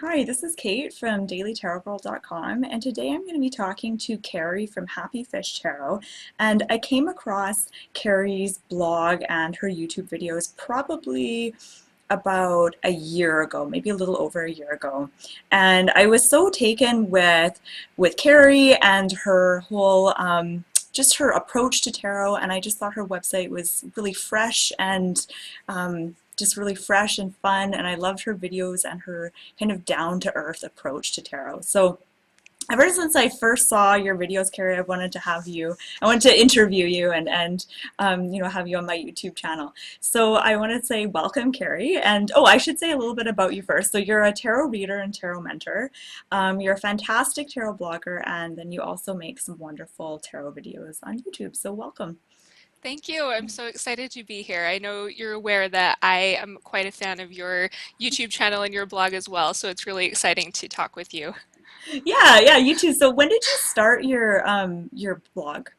Hi, this is Kate from dailytarotgirl.com, and today I'm going to be talking to Carrie from Happy Fish Tarot. And I came across Carrie's blog and her YouTube videos probably about a year ago, maybe a little over a year ago. And I was so taken with Carrie and her whole just her approach to tarot, and I just thought her website was really fresh and just really fresh and fun, and I loved her videos and her kind of down to earth approach to tarot. So ever since I first saw your videos, Carrie, I wanted to interview you and have you on my YouTube channel. So I want to say welcome, Carrie. And oh, I should say a little bit about you first. So you're a tarot reader and tarot mentor. You're a fantastic tarot blogger, and then you also make some wonderful tarot videos on YouTube. So welcome. Thank you. I'm so excited to be here. I know you're aware that I am quite a fan of your YouTube channel and your blog as well, so it's really exciting to talk with you. Yeah, yeah, you too. So when did you start your blog?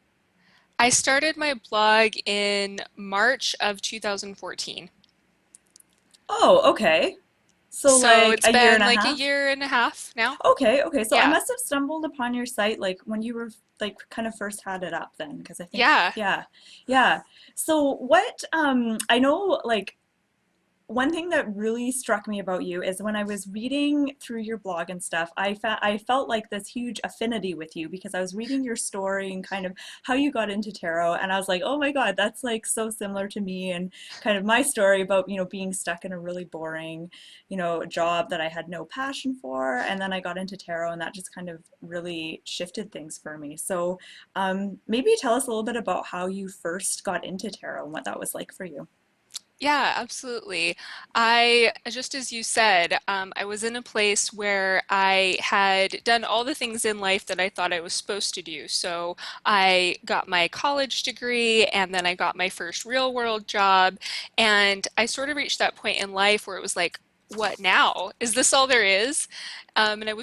I started my blog in March of 2014. Oh, okay. So So like it's a year and been a like a half? year and a half now. Okay, okay. So I Yeah. must have stumbled upon your site like when you were like kind of first had it up then, because I think, Yeah. yeah, yeah. So what, I know like one thing that really struck me about you is when I was reading through your blog and stuff, I felt like this huge affinity with you because I was reading your story and kind of how you got into tarot, and I was like, oh my God, that's like so similar to me and kind of my story about, being stuck in a really boring, job that I had no passion for, and then I got into tarot and that just kind of really shifted things for me. So maybe tell us a little bit about how you first got into tarot and what that was like for you. Yeah, absolutely. Just as you said, I was in a place where I had done all the things in life that I thought I was supposed to do. So I got my college degree and then I got my first real world job. And I sort of reached that point in life where it was like, what now? Is this all there is? And I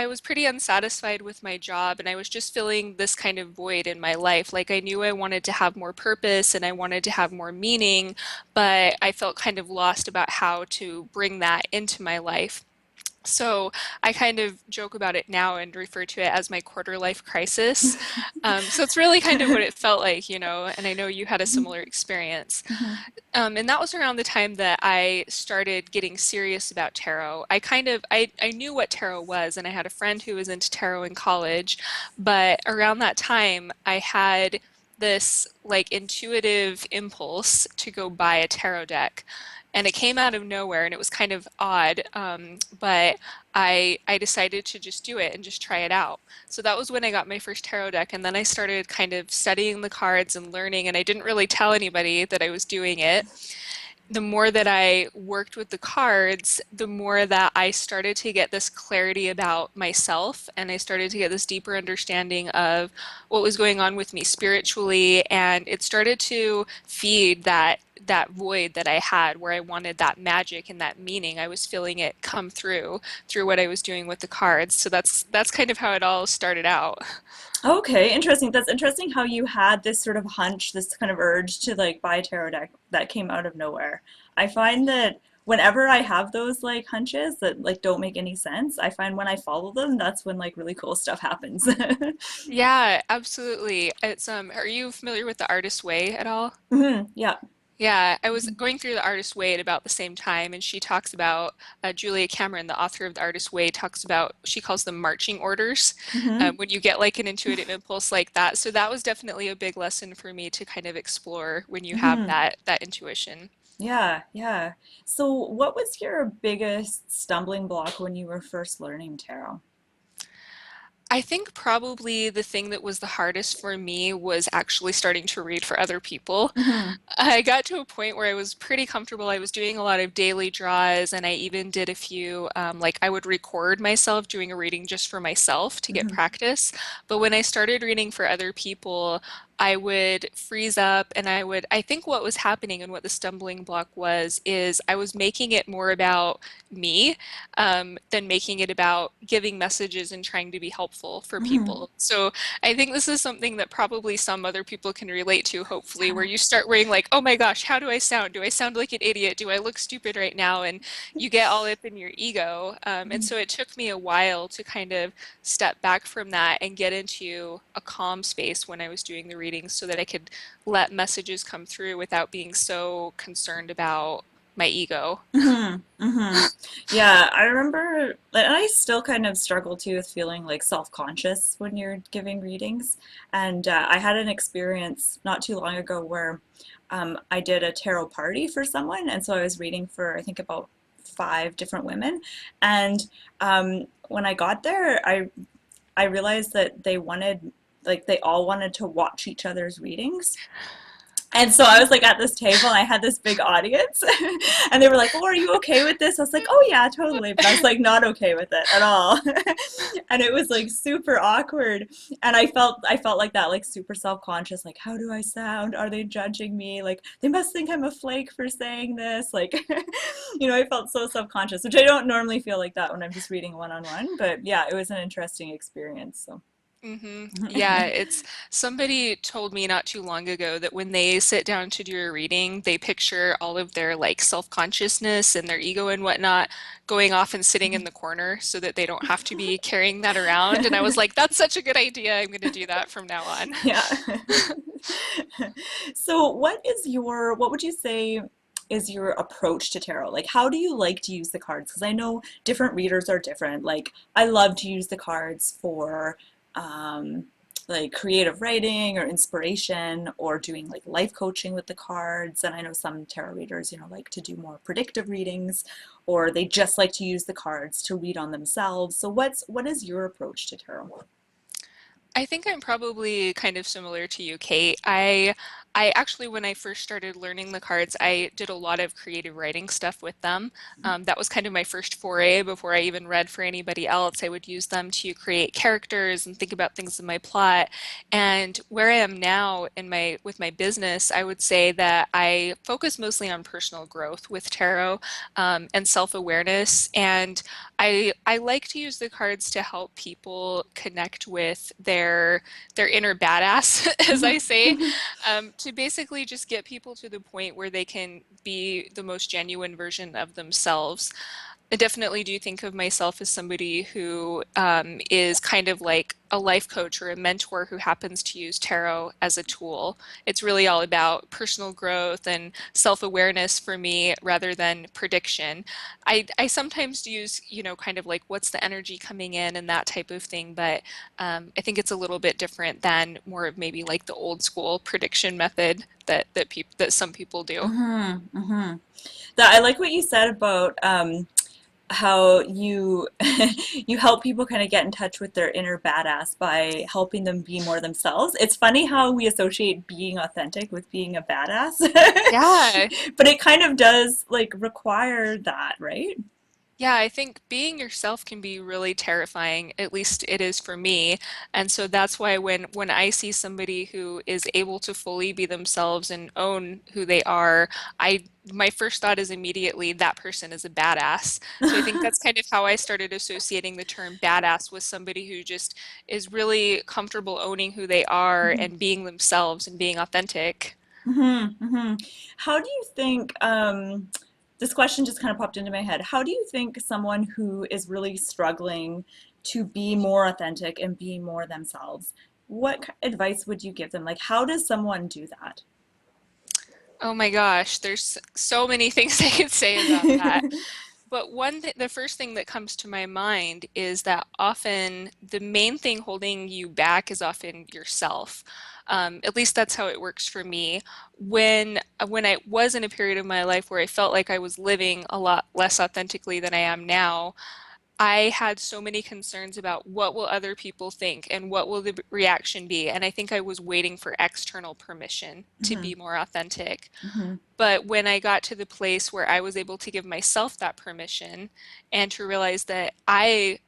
was pretty unsatisfied with my job, and I was just feeling this kind of void in my life. Like I knew I wanted to have more purpose and I wanted to have more meaning, but I felt kind of lost about how to bring that into my life. So I kind of joke about it now and refer to it as my quarter life crisis. So it's really kind of what it felt like, and I know you had a similar experience. Mhm. And that was around the time that I started getting serious about tarot. I knew what tarot was, and I had a friend who was into tarot in college, but around that time I had this like intuitive impulse to go buy a tarot deck. And it came out of nowhere and it was kind of odd, but I decided to just do it and just try it out. So that was when I got my first tarot deck, and then I started kind of studying the cards and learning, and I didn't really tell anybody that I was doing it. The more that I worked with the cards, the more that I started to get this clarity about myself, and I started to get this deeper understanding of what was going on with me spiritually, and it started to feed that void that I had where I wanted that magic and that meaning. I was feeling it come through what I was doing with the cards. So that's kind of how it all started out. Okay, interesting. That's interesting how you had this sort of hunch, this kind of urge to like buy a tarot deck that came out of nowhere. I find that whenever I have those like hunches that like don't make any sense, I find when I follow them, that's when like really cool stuff happens. Yeah, absolutely. It's are you familiar with the Artist's Way at all? Yeah. Yeah, I was going through the Artist's Way at about the same time, and she talks about Julia Cameron, the author of the Artist's Way, talks about she calls them marching orders Hmm. when you get like an intuitive impulse like that. So that was definitely a big lesson for me to kind of explore when you have Hmm. that intuition. Yeah, yeah. So what was your biggest stumbling block when you were first learning tarot? I think probably the thing that was the hardest for me was actually starting to read for other people. Hmm. I got to a point where I was pretty comfortable. I was doing a lot of daily draws, and I even did a few, like I would record myself doing a reading just for myself to get Hmm. practice. But when I started reading for other people, I would freeze up and I think what was happening and what the stumbling block was is I was making it more about me than making it about giving messages and trying to be helpful for Mhm. people. So I think this is something that probably some other people can relate to, hopefully, where Yeah. you start worrying like, oh my gosh, how do I sound? Do I sound like an idiot? Do I look stupid right now? And you get all up in your ego. And Mhm. so it took me a while to kind of step back from that and get into a calm space when I was doing the readings so that I could let messages come through without being so concerned about my ego. Hmm. Hmm. Yeah, I remember, and I still kind of struggle too with feeling like self-conscious when you're giving readings. And I had an experience not too long ago where I did a tarot party for someone, and so I was reading for I think about five different women. And when I got there, I realized that they wanted, like, they all wanted to watch each other's readings. And so I was like at this table and I had this big audience and they were like, "Oh, are you okay with this?" I was like, "Oh yeah, totally." But I was like not okay with it at all. And it was like super awkward. And I felt like that, like super self-conscious, like how do I sound? Are they judging me? Like they must think I'm a flake for saying this. Like I felt so self-conscious, which I don't normally feel like that when I'm just reading one-on-one, but yeah, it was an interesting experience. So Yeah, it's somebody told me not too long ago that when they sit down to do a reading, they picture all of their like self-consciousness and their ego and whatnot going off and sitting in the corner so that they don't have to be carrying that around. And I was like, that's such a good idea. I'm going to do that from now on. yeah. So what would you say is your approach to tarot? Like how do you like to use the cards? Because I know different readers are different. Like I love to use the cards for um like creative writing or inspiration or doing like life coaching with the cards. And I know some tarot readers, like to do more predictive readings or they just like to use the cards to read on themselves. So what is your approach to tarot? I think I'm probably kind of similar to you, Kate. I actually, when I first started learning the cards, I did a lot of creative writing stuff with them. That was kind of my first foray before I even read for anybody else. I would use them to create characters and think about things in my plot. And where I am now in my with my business, I would say that I focus mostly on personal growth with tarot and self-awareness. And I like to use the cards to help people connect with their inner badass, as I say, to basically just get people to the point where they can be the most genuine version of themselves. I definitely do think of myself as somebody who is kind of like a life coach or a mentor who happens to use tarot as a tool. It's really all about personal growth and self-awareness for me rather than prediction. I sometimes use, kind of like what's the energy coming in and that type of thing, but I think it's a little bit different than more of maybe like the old school prediction method that some people do. Mm-hmm, mm-hmm. That I like what you said about how you you help people kind of get in touch with their inner badass by helping them be more themselves. It's funny how we associate being authentic with being a badass, Yeah, but it kind of does like require that, right? Yeah, I think being yourself can be really terrifying. At least it is for me. And so that's why when I see somebody who is able to fully be themselves and own who they are, I my first thought is immediately that person is a badass. So I think that's kind of how I started associating the term badass with somebody who just is really comfortable owning who they are and being themselves and being authentic. Hmm. Hmm. How do you think, this question just kind of popped into my head. How do you think someone who is really struggling to be more authentic and be more themselves, what advice would you give them? Like, how does someone do that? Oh my gosh, there's so many things I could say about that. But the first thing that comes to my mind is that often the main thing holding you back is often yourself. At least that's how it works for me. When I was in a period of my life where I felt like I was living a lot less authentically than I am now, I had so many concerns about what will other people think and what will the reaction be. And I think I was waiting for external permission to Hmm. be more authentic. Hmm. But when I got to the place where I was able to give myself that permission and to realize that I'm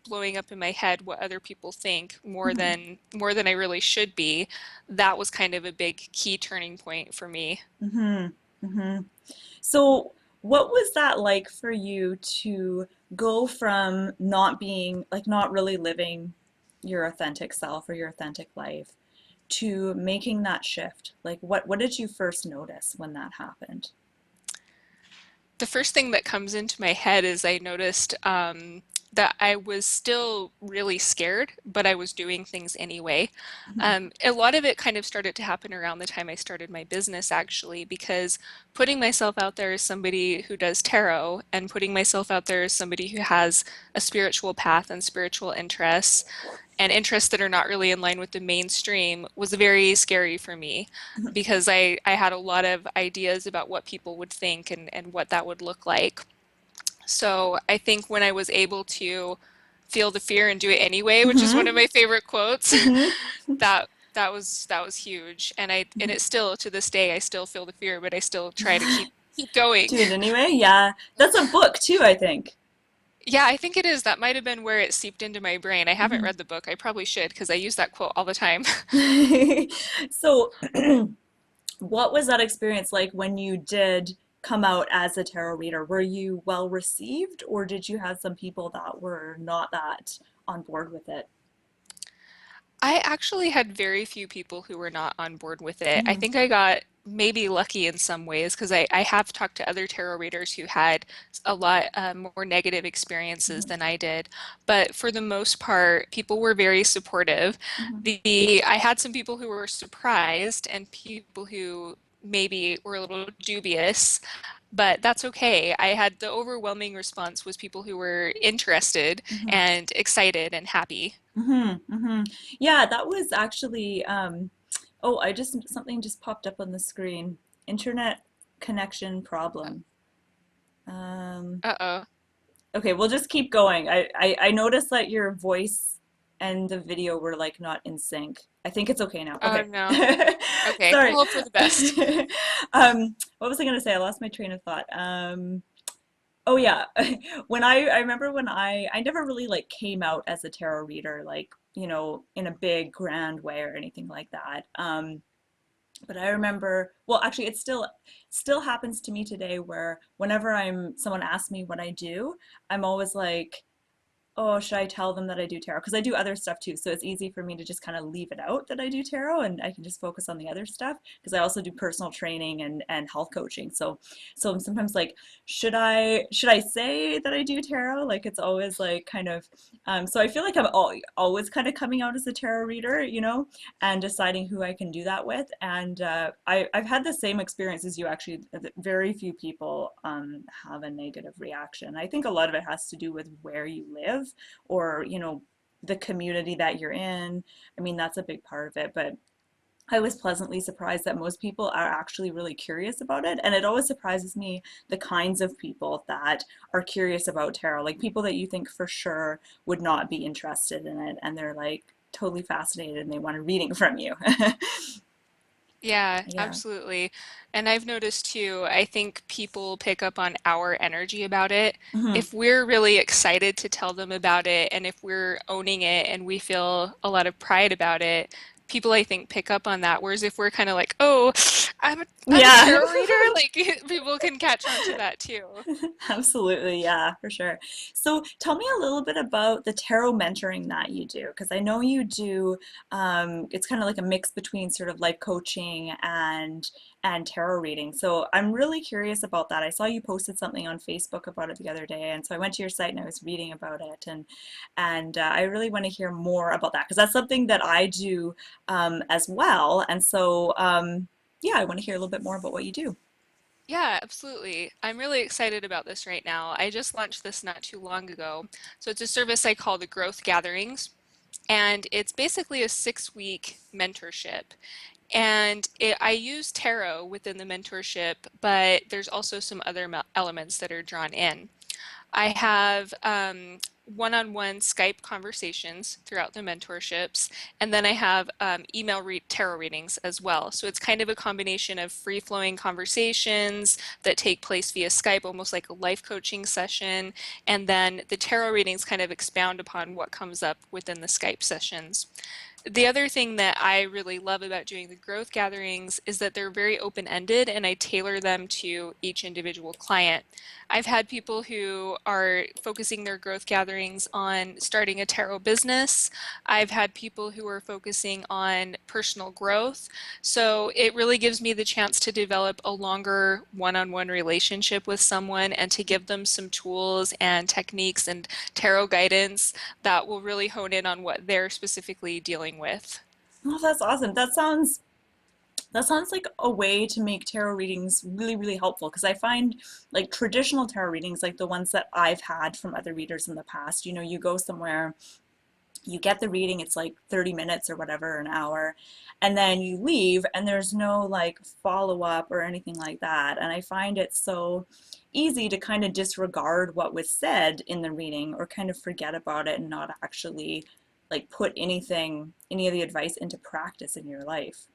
blowing up in my head what other people think Hmm. more than I really should be, that was kind of a big key turning point for me. Hmm. Hmm. So, what was that like for you to go from not being like not really living your authentic self or your authentic life to making that shift? Like, what did you first notice when that happened? The first thing that comes into my head is I noticed that I was still really scared, but I was doing things anyway. Hmm. A lot of it kind of started to happen around the time I started my business, actually, because putting myself out there as somebody who does tarot and putting myself out there as somebody who has a spiritual path and spiritual interests and interests that are not really in line with the mainstream was very scary for me because I had a lot of ideas about what people would think and what that would look like. So I think when I was able to feel the fear and do it anyway, which is one of Hmm. my favorite quotes, Hmm. that was huge. And it still to this day I still feel the fear, but I still try to keep going. Do it anyway. Yeah, that's a book too, I think. Yeah, I think it is. That might have been where it seeped into my brain. I haven't Mhm. read the book. I probably should because I use that quote all the time. So, what was that experience like when you did come out as a tarot reader? Were you well received, or did you have some people that were not that on board with it? I actually had very few people who were not on board with it. I Hmm. think I got maybe lucky in some ways because I have talked to other tarot readers who had a lot more negative experiences Hmm. than I did. But for the most part, people were very supportive. Hmm. I had some people who were surprised and people who maybe were a little dubious, but that's okay. I had the overwhelming response was people who were interested Hmm. and excited and happy. Hmm. Hmm. Yeah, that was actually, oh, I just, something just popped up on the screen. Internet connection problem. Um, Uh-oh. Okay, we'll just keep going. I noticed that your voice and the video were like not in sync. I think it's okay now. Oh Okay. no. Okay, Sorry. we'll hope for the best. What was I gonna say? I lost my train of thought. Oh yeah. When I remember when I never really like came out as a tarot reader, like, in a big grand way or anything like that. But I remember, well, actually, it still happens to me today where whenever someone asks me what I do, I'm always like, oh, should I tell them that I do tarot? Because I do other stuff too. So it's easy for me to just kind of leave it out that I do tarot and I can just focus on the other stuff because I also do personal training and health coaching. So I'm sometimes like, should I say that I do tarot? Like it's always like kind of so I feel like always kind of coming out as a tarot reader, and deciding who I can do that with. And I've had the same experience as you actually. Very few people have a negative reaction. I think a lot of it has to do with where you live or, the community that you're in. I mean, that's a big part of it. But I was pleasantly surprised that most people are actually really curious about it. And it always surprises me the kinds of people that are curious about tarot, like people that you think for sure would not be interested in it. And they're like totally fascinated and they want a reading from you. Yeah, Yeah. absolutely. And I've noticed too, I think people pick up on our energy about it. Hmm. If we're really excited to tell them about it and if we're owning it and we feel a lot of pride about it, people I think pick up on that. Whereas if we're kind of like, "Oh, I'm a Yeah. tarot reader," like people can catch on to that too. Absolutely, yeah, for sure. So tell me a little bit about the tarot mentoring that you do, because I know you do, it's kind of like a mix between sort of life coaching and tarot reading. So I'm really curious about that. I saw you posted something on Facebook about it the other day, and so I went to your site and I was reading about it, and I really want to hear more about that because that's something that I do as well. And so yeah, I want to hear a little bit more about what you do. Yeah, absolutely. I'm really excited about this right now. I just launched this not too long ago. So it's a service I call the Growth Gatherings. And it's basically a 6-week mentorship. I use tarot within the mentorship, but there's also some other elements that are drawn in. I have one-on-one Skype conversations throughout the mentorships, and then I have tarot readings as well. So it's kind of a combination of free-flowing conversations that take place via Skype, almost like a life coaching session, and then the tarot readings kind of expound upon what comes up within the Skype sessions. The other thing that I really love about doing the growth gatherings is that they're very open-ended and I tailor them to each individual client. I've had people who are focusing their growth gatherings on starting a tarot business. I've had people who are focusing on personal growth. So it really gives me the chance to develop a longer one-on-one relationship with someone and to give them some tools and techniques and tarot guidance that will really hone in on what they're specifically dealing with. Oh, that's awesome. That sounds like a way to make tarot readings really, really helpful because I find like traditional tarot readings, like the ones that I've had from other readers in the past, you go somewhere, you get the reading, it's like 30 minutes or whatever, an hour, and then you leave and there's no like follow up or anything like that. And I find it so easy to kind of disregard what was said in the reading or kind of forget about it and not actually like put any of the advice into practice in your life.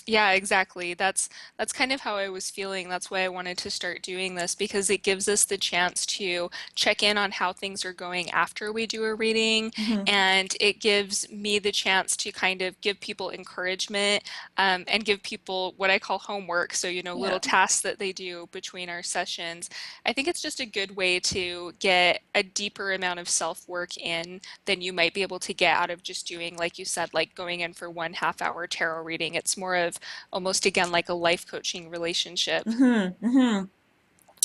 Yeah, exactly. That's kind of how I was feeling. That's why I wanted to start doing this because it gives us the chance to check in on how things are going after we do a reading, Hmm. and it gives me the chance to kind of give people encouragement and give people what I call homework. So, Yeah. little tasks that they do between our sessions. I think it's just a good way to get a deeper amount of self-work in than you might be able to get out of just doing, like you said, like going in for 1 half hour tarot reading. It's more of almost again like a life coaching relationship. Hmm. Hmm.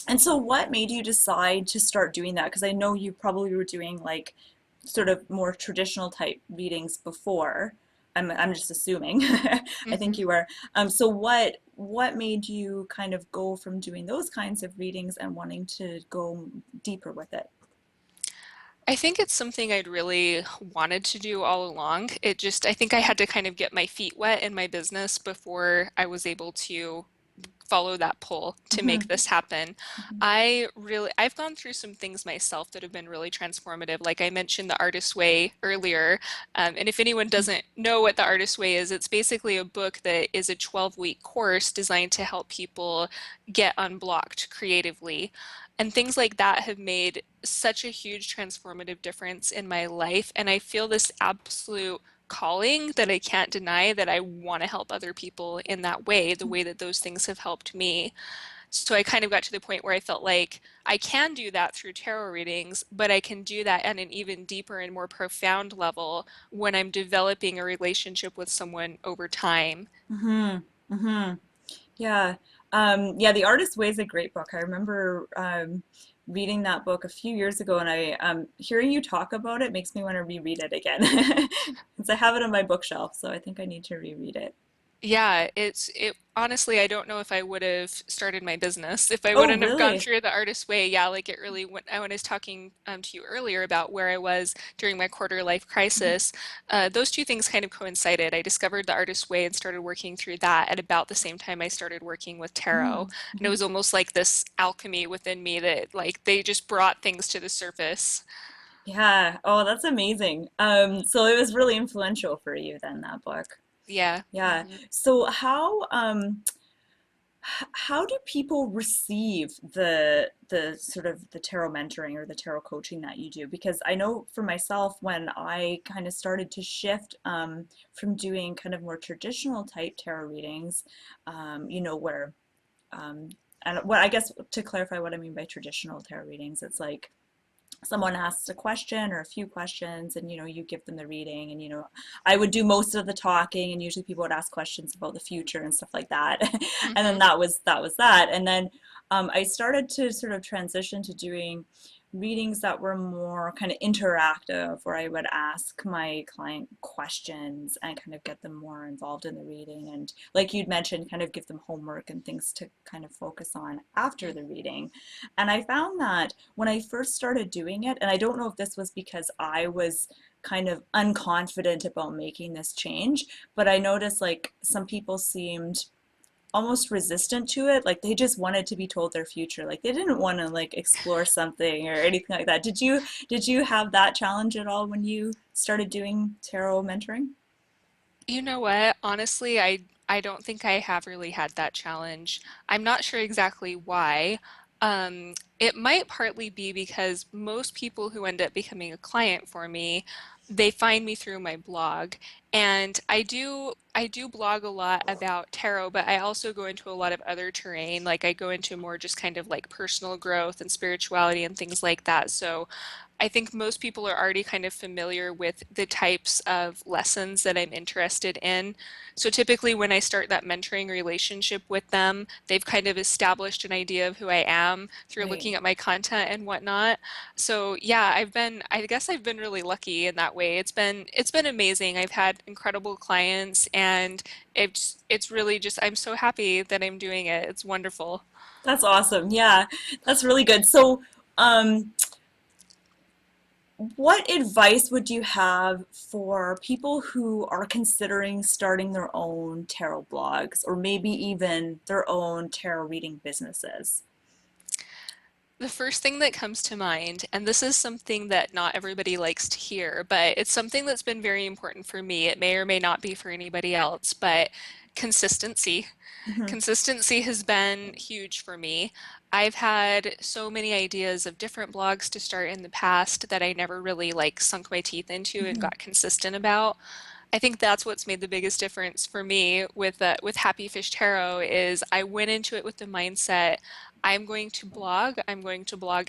And so what made you decide to start doing that? Because I know you probably were doing like sort of more traditional type readings before. I'm just assuming. I think hmm you were. So what made you kind of go from doing those kinds of readings and wanting to go deeper with it? I think it's something I'd really wanted to do all along. I think I had to kind of get my feet wet in my business before I was able to follow that pull to Hmm. make this happen. I've gone through some things myself that have been really transformative. Like I mentioned the Artist Way earlier. And if anyone doesn't know what the Artist Way is, it's basically a book that is a 12-week course designed to help people get unblocked creatively. And things like that have made such a huge transformative difference in my life. And I feel this absolute calling that I can't deny that I want to help other people in that way, the way that those things have helped me. So I kind of got to the point where I felt like I can do that through tarot readings, but I can do that at an even deeper and more profound level when I'm developing a relationship with someone over time. Hmm. Hmm. Yeah. Yeah, The Artist's Way is a great book. I remember reading that book a few years ago, and hearing you talk about it makes me want to reread it again. Since I have it on my bookshelf, so I think I need to reread it. Yeah, it honestly, I don't know if I would have started my business if I Oh, wouldn't have gone really? through the artist way. Yeah, like it really went, when I was talking to you earlier about where I was during my quarter life crisis, those two things kind of coincided. I discovered the artist way and started working through that at about the same time I started working with tarot. And it Mm-hmm. was almost like this alchemy within me that like they just brought things to the surface. Yeah. Oh, that's amazing. So it was really influential for you then, that book. Yeah. Yeah. hmm So how do people receive the sort of the tarot mentoring or the tarot coaching that you do? Because I know for myself, when I kind of started to shift from doing kind of more traditional type tarot readings, where um, and what I guess to clarify what I mean by traditional tarot readings, it's like someone asks a question or a few questions and you give them the reading, and I would do most of the talking, and usually people would ask questions about the future and stuff like that. And then hmm that was that. And then I started to sort of transition to doing readings that were more kind of interactive, where I would ask my client questions and kind of get them more involved in the reading, and like you'd mentioned, kind of give them homework and things to kind of focus on after the reading. And I found that when I first started doing it, and I don't know if this was because I was kind of unconfident about making this change, but I noticed like some people seemed almost resistant to it. Like they just wanted to be told their future. Like they didn't want to like explore something or anything like that. Did you have that challenge at all when you started doing tarot mentoring? You know what? Honestly, I don't think I have really had that challenge. I'm not sure exactly why. It might partly be because most people who end up becoming a client for me, they find me through my blog. And I do blog a lot about tarot, but I also go into a lot of other terrain. Like I go into more just kind of like personal growth and spirituality and things like that. So I think most people are already kind of familiar with the types of lessons that I'm interested in. So typically, when I start that mentoring relationship with them, they've kind of established an idea of who I am through Right. looking at my content and whatnot. So yeah, I guess I've been really lucky in that way. It's been amazing. I've had incredible clients and it's really just, I'm so happy that I'm doing it. It's wonderful. That's awesome. Yeah, that's really good. So, um, what advice would you have for people who are considering starting their own tarot blogs or maybe even their own tarot reading businesses? The first thing that comes to mind, and this is something that not everybody likes to hear, but it's something that's been very important for me. It may or may not be for anybody else, but consistency. Hmm. Consistency has been huge for me. I've had so many ideas of different blogs to start in the past that I never really like sunk my teeth into and Hmm. got consistent about. I think that's what's made the biggest difference for me with Happy Fish Tarot is I went into it with the mindset I'm going to blog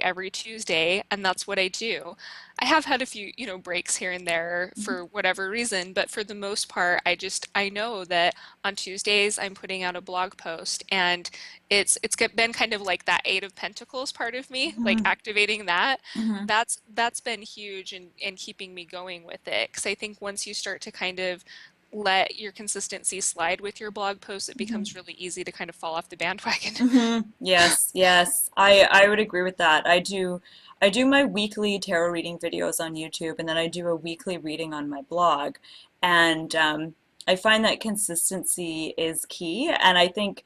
every Tuesday, and that's what I do. I have had a few, breaks here and there for whatever reason, but for the most part, I know that on Tuesdays I'm putting out a blog post, and been kind of like that Eight of Pentacles part of me, like Hmm. activating that. Hmm. That's been huge in keeping me going with it. Because I think once you start to kind of let your consistency slide with your blog posts, it Hmm. becomes really easy to kind of fall off the bandwagon. Hmm. Yes, yes. I would agree with that. I do my weekly tarot reading videos on YouTube and then I do a weekly reading on my blog. And I find that consistency is key. And I think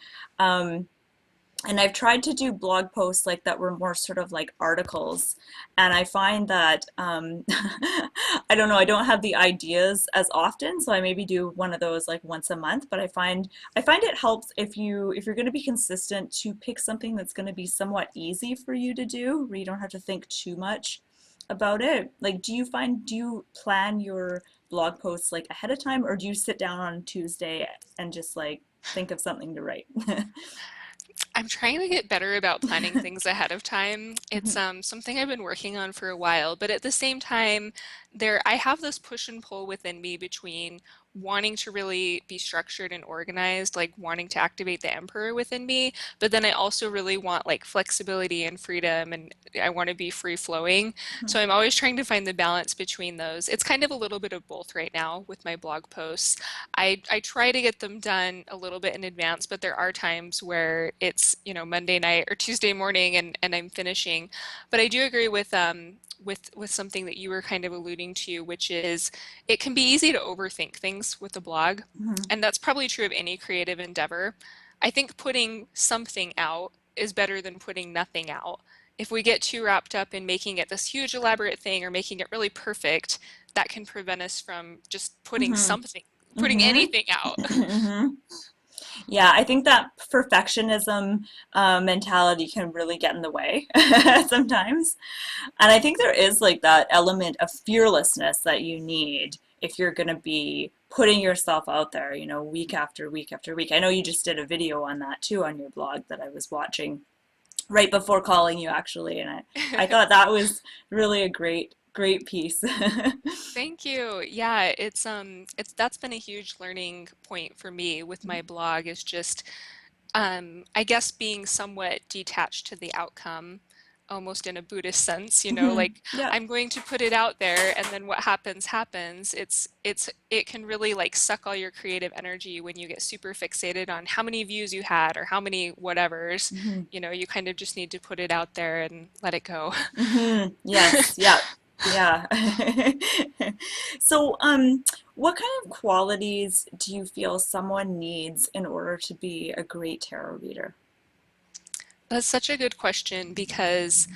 and I've tried to do blog posts like that were more sort of like articles, and I find that I don't know, I don't have the ideas as often, so I maybe do one of those like once a month. But I find it helps if you're going to be consistent to pick something that's going to be somewhat easy for you to do, where you don't have to think too much about it. Like, do you plan your blog posts like ahead of time, or do you sit down on Tuesday and just like think of something to write? I'm trying to get better about planning things ahead of time. It's Mhm. something I've been working on for a while, but at the same time, I have this push and pull within me between wanting to really be structured and organized, like wanting to activate the emperor within me, but then I also really want like flexibility and freedom and I want to be free flowing. So I'm always trying to find the balance between those. It's kind of a little bit of both right now with my blog posts. I try to get them done a little bit in advance, but there are times where it's, Monday night or Tuesday morning and I'm finishing. But I do agree with something that you were kind of alluding to, which is it can be easy to overthink things with a blog. Mhm. And that's probably true of any creative endeavor. I think putting something out is better than putting nothing out. If we get too wrapped up in making it this huge elaborate thing or making it really perfect, that can prevent us from just Mhm. putting Mhm. anything out. Mhm. Yeah, I think that perfectionism mentality can really get in the way sometimes. And I think there is like that element of fearlessness that you need if you're going to be putting yourself out there, week after week after week. I know you just did a video on that too on your blog that I was watching right before calling you actually, and I thought that was really a great piece. Thank you. Yeah, it's that's been a huge learning point for me with my blog is just I guess being somewhat detached to the outcome, almost in a Buddhist sense, Mhm. like Yeah. I'm going to put it out there and then what happens happens. It can really like suck all your creative energy when you get super fixated on how many views you had or how many whatevers. Mhm. You kind of just need to put it out there and let it go. Mhm. Yes. Yeah. Yeah. So, what kind of qualities do you feel someone needs in order to be a great tarot reader? That's such a good question because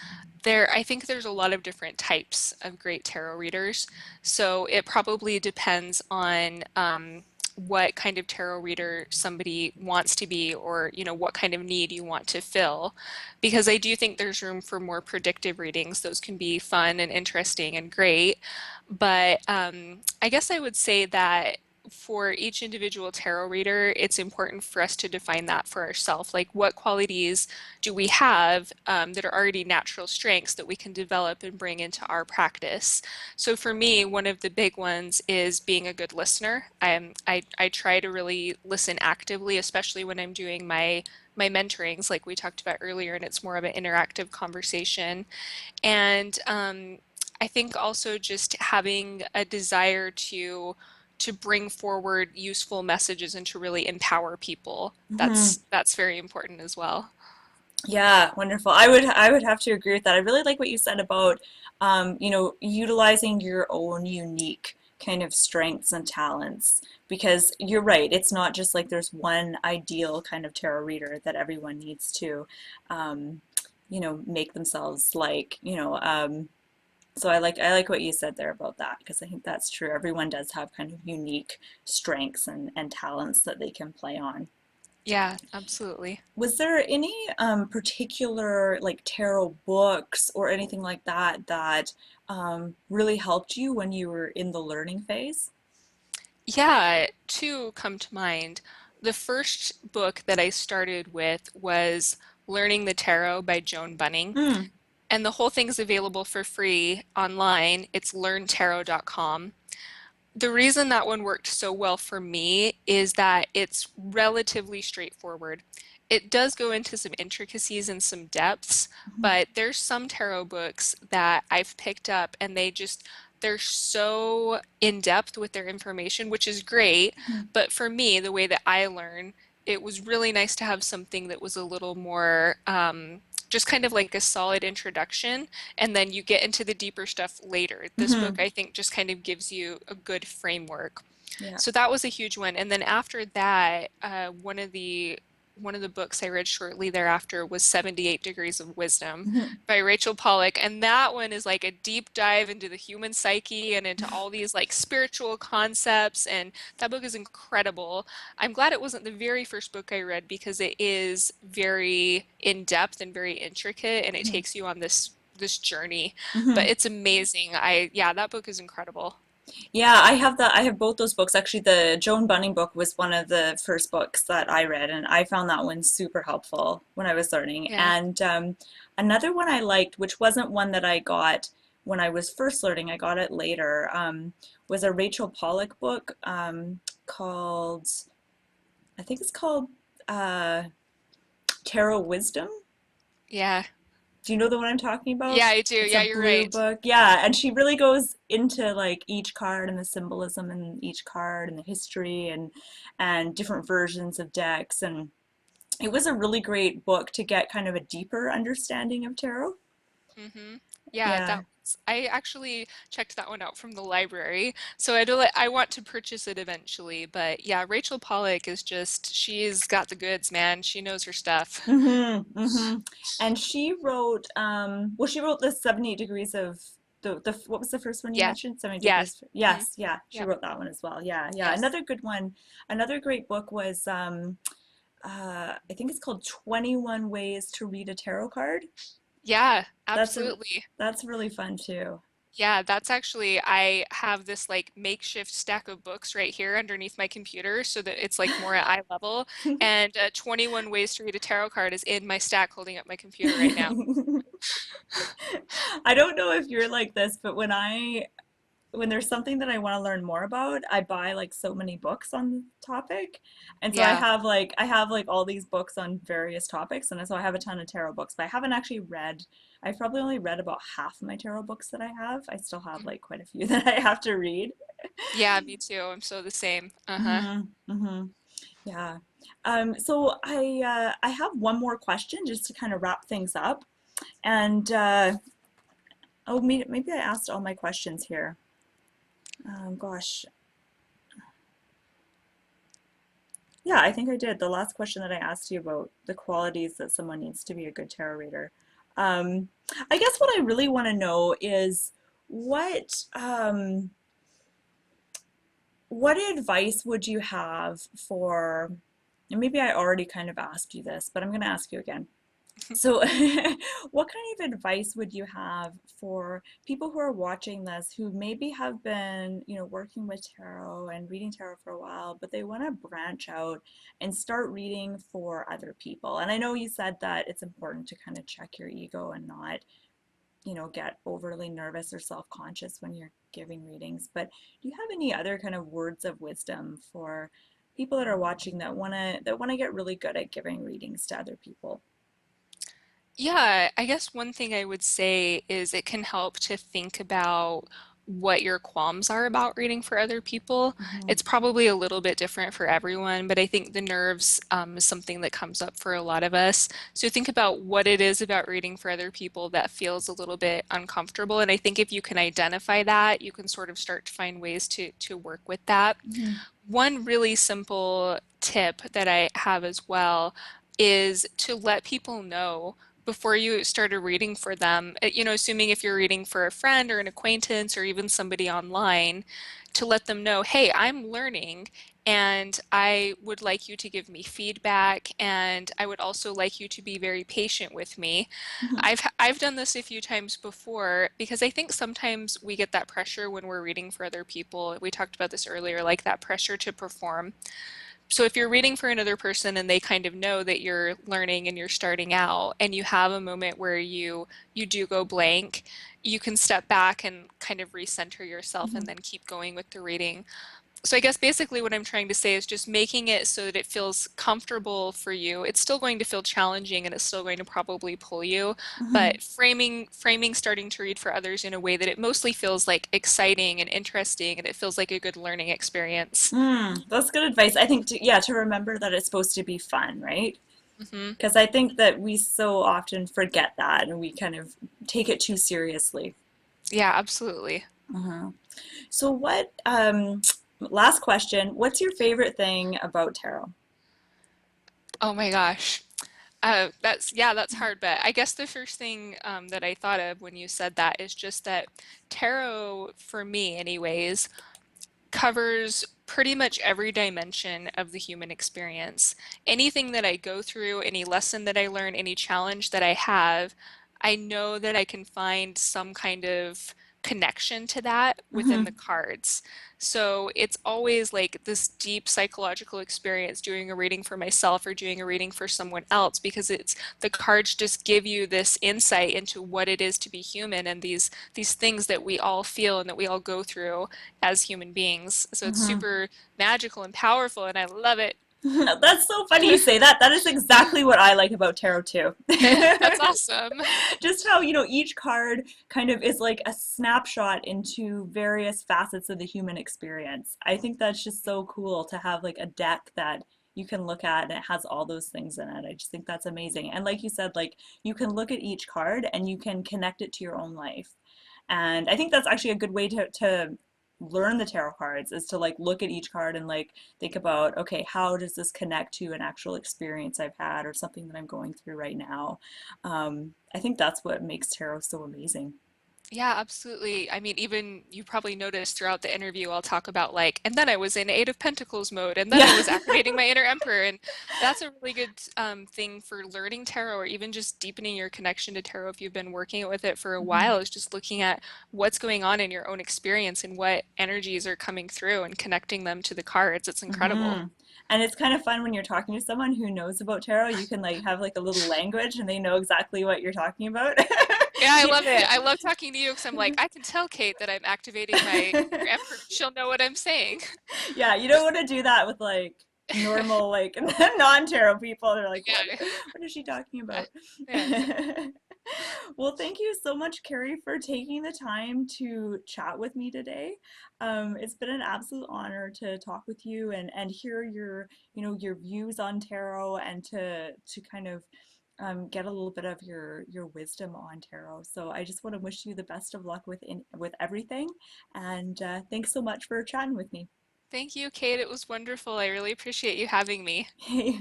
I think there's a lot of different types of great tarot readers. So it probably depends on what kind of tarot reader somebody wants to be, or what kind of need you want to fill. Because I do think there's room for more predictive readings. Those can be fun and interesting and great. But I guess I would say that for each individual tarot reader, it's important for us to define that for ourselves. Like, what qualities do we have that are already natural strengths that we can develop and bring into our practice? So for me, one of the big ones is being a good listener. I try to really listen actively, especially when I'm doing my mentorings, like we talked about earlier, and it's more of an interactive conversation. And I think also just having a desire to bring forward useful messages and to really empower people. Hmm. That's very important as well. Yeah, wonderful. I would have to agree with that. I really like what you said about utilizing your own unique kind of strengths and talents because you're right. It's not just like there's one ideal kind of tarot reader that everyone needs to um, make themselves like. So I like what you said there about that because I think that's true. Everyone does have kind of unique strengths and talents that they can play on. Yeah, absolutely. Was there any particular like tarot books or anything like that that really helped you when you were in the learning phase? Yeah, two come to mind. The first book that I started with was Learning the Tarot by Joan Bunning. Mm, And the whole thing's available for free online. It's learntarot.com. The reason that one worked so well for me is that it's relatively straightforward. It does go into some intricacies and some depths, mhm, but there's some tarot books that I've picked up and they're so in depth with their information, which is great. mhm, But for me, the way that I learn, it was really nice to have something that was a little more just kind of like a solid introduction, and then you get into the deeper stuff later. This book, mhm. I think, just kind of gives you a good framework. Yeah. So that was a huge one. And then after that, one of the books I read shortly thereafter was 78 Degrees of Wisdom Mhm. by Rachel Pollack. And that one is like a deep dive into the human psyche and into all these like spiritual concepts. And that book is incredible. I'm glad it wasn't the very first book I read because it is very in depth and very intricate and it Mhm. takes you on this journey. But Mhm. it's amazing. Yeah, that book is incredible. Yeah, I have that. I have both those books. Actually, the Joan Bunning book was one of the first books that I read, and I found that one super helpful when I was learning. Yeah. And another one I liked, which wasn't one that I got when I was first learning, I got it later, was a Rachel Pollack book called, I think it's called uh, Tarot Wisdom. Yeah. Do you know the one I'm talking Yeah, about? I do. It's a Yeah, you're blue right. book. Yeah, and she really goes into like each card and the symbolism in each card and the history and different versions of decks and it was a really great book to get kind of a deeper understanding of tarot. Mm-hmm. Yeah, Yeah. I actually checked that one out from the library. So I want to purchase it eventually, but yeah, Rachel Pollack is just she's got the goods, man. She knows her stuff. Mm-hmm. Mm-hmm. And she wrote well she wrote the 78 degrees of the what was the first one you Yeah. mentioned? 70 Yes. degrees. Mm-hmm. Yes, yeah, she Yep. wrote that one as well. Yeah, yeah. Yes. Another good one. Another great book was I think it's called 21 Ways to Read a Tarot Card. Yeah, That's a absolutely. that's really fun too. Yeah, that's actually, I have this like makeshift stack of books right here underneath my computer so that it's like more at eye level. And 21 Ways to Read a Tarot Card is in my stack holding up my computer right now. I don't know if you're like this, but when there's something that I want to learn more about, I buy like so many books on the topic. And so Yeah. I have like all these books on various topics and so I have a ton of tarot books, but I haven't actually read I've probably only read about half of my tarot books that I have. I still have Mhm. like quite a few that I have to read. Yeah, me too. I'm so the same. Uh-huh. Hmm. Hmm. Yeah. So I have one more question just to kind of wrap things up. And Oh, maybe I asked all my questions here. Gosh. Yeah, I think I did. The last question that I asked you about the qualities that someone needs to be a good tarot reader. Um, I guess what I really want to know is what what advice would you have for, and maybe I already kind of asked you this, but I'm going to ask you again. So, what kind of advice would you have for people who are watching this who maybe have been, working with tarot and reading tarot for a while, but they want to branch out and start reading for other people? And I know you said that it's important to kind of check your ego and not, get overly nervous or self-conscious when you're giving readings, but do you have any other kind of words of wisdom for people that are watching that want to get really good at giving readings to other people? Yeah, I guess one thing I would say is it can help to think about what your qualms are about reading for other people. Hmm. It's probably a little bit different for everyone, but I think the nerves is something that comes up for a lot of us. So think about what it is about reading for other people that feels a little bit uncomfortable. And I think if you can identify that, you can sort of start to find ways to work with that. Hmm. One really simple tip that I have as well is to let people know before you start a reading for them, assuming if you're reading for a friend or an acquaintance or even somebody online, to let them know, hey, I'm learning and I would like you to give me feedback and I would also like you to be very patient with me. Hmm. I've done this a few times before because I think sometimes we get that pressure when we're reading for other people. We talked about this earlier, like that pressure to perform. So if you're reading for another person and they kind of know that you're learning and you're starting out and you have a moment where you do go blank, you can step back and kind of recenter yourself and Hmm. then keep going with the reading. So I guess basically what I'm trying to say is just making it so that it feels comfortable for you. It's still going to feel challenging and it's still going to probably pull you, Hmm. but framing starting to read for others in a way that it mostly feels like exciting and interesting and it feels like a good learning experience. That's good advice. I think yeah, to remember that it's supposed to be fun, right? Hmm. Because I think that we so often forget that and we kind of take it too seriously. Yeah, absolutely. Uh-huh. So last question, what's your favorite thing about tarot? Oh my gosh. That's hard, but I guess the first thing that I thought of when you said that is just that tarot, for me anyways, covers pretty much every dimension of the human experience. Anything that I go through, any lesson that I learn, any challenge that I have, I know that I can find some kind of connection to that within the Hmm. cards. So it's always like this deep psychological experience doing a reading for myself or doing a reading for someone else because it's the cards just give you this insight into what it is to be human and these things that we all feel and that we all go through as human beings. So it's Hmm. super magical and powerful, and I love it. That's so funny you say that. That is exactly what I like about tarot too. That's awesome. Just how, each card kind of is like a snapshot into various facets of the human experience. I think that's just so cool to have like a deck that you can look at and it has all those things in it. I just think that's amazing. And like you said, like you can look at each card and you can connect it to your own life. And I think that's actually a good way to learn the tarot cards is to like look at each card and like think about, okay, how does this connect to an actual experience I've had or something that I'm going through right now? I think that's what makes tarot so amazing. Yeah, absolutely. I mean, even you probably noticed throughout the interview, I'll talk about like, and then I was in Eight of Pentacles mode, and then I Yeah. was activating my inner Emperor. And that's a really good thing for learning tarot or even just deepening your connection to tarot if you've been working with it for a Hmm. while, is just looking at what's going on in your own experience and what energies are coming through and connecting them to the cards. It's incredible. Hmm. And it's kind of fun when you're talking to someone who knows about tarot. You can like have like a little language and they know exactly what you're talking about. Yeah, I love it. I love talking to you because I'm like, I can tell Kate that I'm activating my inner Emperor. She'll know what I'm saying. Yeah, you don't want to do that with like normal like non-tarot people. They're like, what Yeah. what is she talking about? Yeah. Well, thank you so much, Carrie, for taking the time to chat with me today. It's been an absolute honor to talk with you and hear your your views on tarot and to kind of get a little bit of your wisdom on tarot. So I just want to wish you the best of luck with everything, and thanks so much for chatting with me. Thank you, Kate. It was wonderful. I really appreciate you having me. Hey,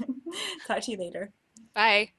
talk to you later. Bye.